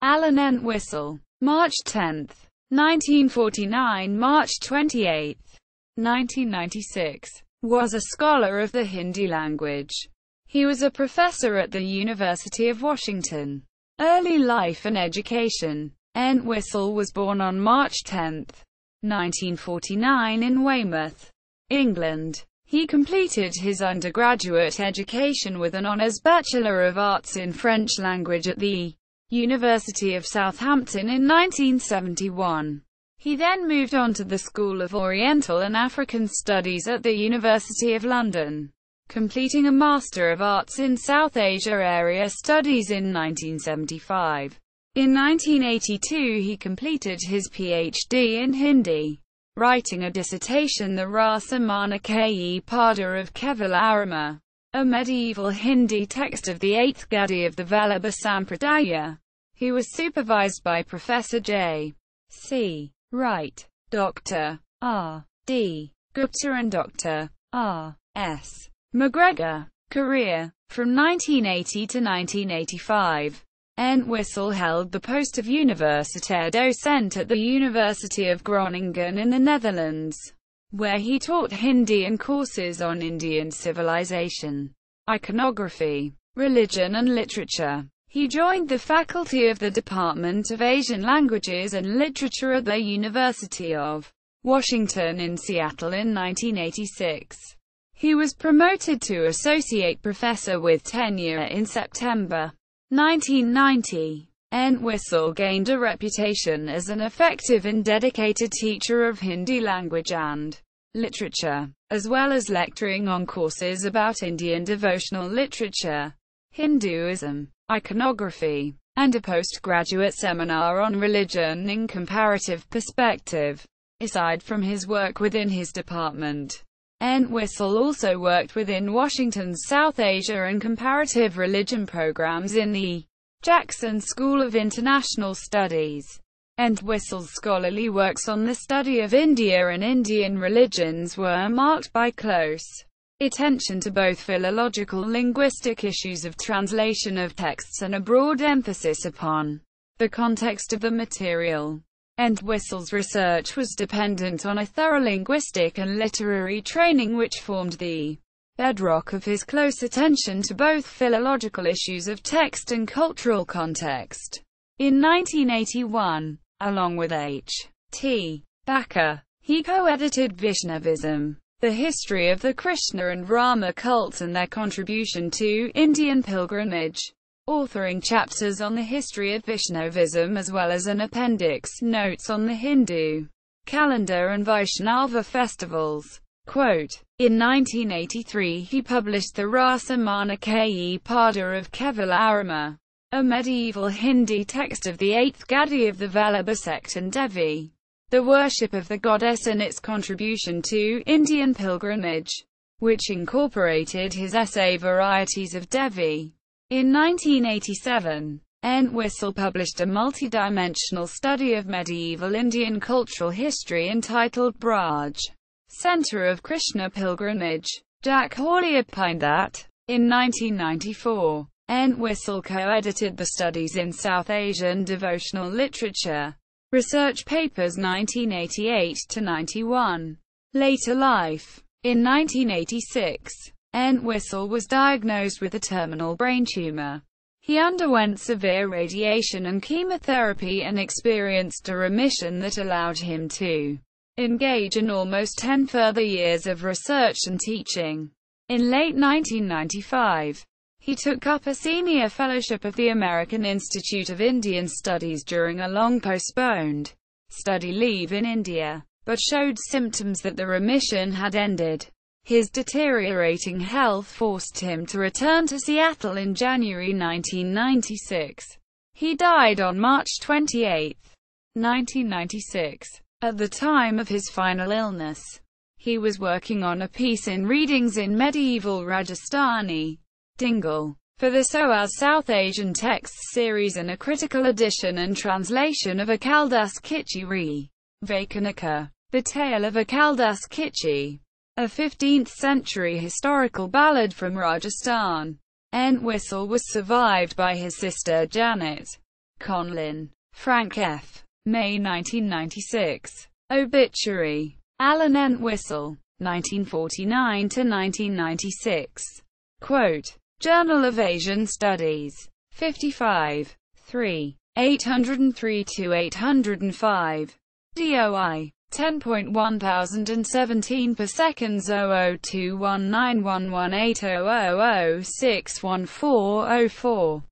Alan Entwistle. March 10, 1949 – March 28, 1996. Was a scholar of the Hindi language. He was a professor at the University of Washington. Early life and education. Entwistle was born on March 10, 1949 in Weymouth, England. He completed his undergraduate education with an honours Bachelor of Arts in French language at the University of Southampton in 1971. He then moved on to the School of Oriental and African Studies at the University of London, completing a Master of Arts in South Asia Area Studies in 1975. In 1982 he completed his PhD in Hindi, writing a dissertation The Rasa Mana Ke Pada of Keval Arama, a medieval Hindi text of the 8th Gadi of the Vallabha Sampradaya. He was supervised by Professor J. C. Wright, Dr. R. D. Gupta and Dr. R. S. McGregor. Career. From 1980 to 1985, Entwistle held the post of universitair docent at the University of Groningen in the Netherlands, where he taught Hindi and courses on Indian civilization, iconography, religion and literature. He joined the faculty of the Department of Asian Languages and Literature at the University of Washington in Seattle in 1986. He was promoted to associate professor with tenure in September 1990. Entwistle gained a reputation as an effective and dedicated teacher of Hindi language and literature, as well as lecturing on courses about Indian devotional literature, Hinduism, iconography, and a postgraduate seminar on religion in comparative perspective. Aside from his work within his department, Entwistle also worked within Washington's South Asia and Comparative Religion programs in the Jackson School of International Studies. Entwistle's scholarly works on the study of India and Indian religions were marked by close attention to both philological linguistic issues of translation of texts and a broad emphasis upon the context of the material. Entwistle's research was dependent on a thorough linguistic and literary training which formed the bedrock of his close attention to both philological issues of text and cultural context. In 1981, along with H. T. Thacker, he co-edited Vaishnavism, The History of the Krishna and Rama Cults and Their Contribution to Indian Pilgrimage, authoring chapters on the history of Vaishnavism as well as an appendix, notes on the Hindu calendar and Vaishnava festivals. Quote, in 1983 he published the Rasa Mana Ke Pada of Keval Arama, a medieval Hindi text of the 8th Gadi of the Vallabha sect and Devi, the worship of the goddess and its contribution to Indian pilgrimage, which incorporated his essay Varieties of Devi. In 1987, Entwistle published a multidimensional study of medieval Indian cultural history entitled Braj, Center of Krishna Pilgrimage. Jack Hawley opined that, in 1994, Entwistle co-edited the Studies in South Asian Devotional Literature, Research Papers 1988-91. Later life. In 1986, Entwistle was diagnosed with a terminal brain tumor. He underwent severe radiation and chemotherapy and experienced a remission that allowed him to engage in almost 10 further years of research and teaching. In late 1995, he took up a senior fellowship of the American Institute of Indian Studies during a long-postponed study leave in India, but showed symptoms that the remission had ended. His deteriorating health forced him to return to Seattle in January 1996. He died on March 28, 1996. At the time of his final illness, he was working on a piece in readings in medieval Rajasthani, Dingle, for the SOAS South Asian Texts series and a critical edition and translation of Akaldas Kitchi Re Vaikanika, the tale of Akaldas Kitchi, a 15th-century historical ballad from Rajasthan. Entwistle was survived by his sister Janet. Conlin, Frank F. May 1996. Obituary. Alan Entwistle, 1949–1996. Quote, Journal of Asian Studies. 55. 3. 803–805. DOI. 10.1017 per seconds 0021911800061404.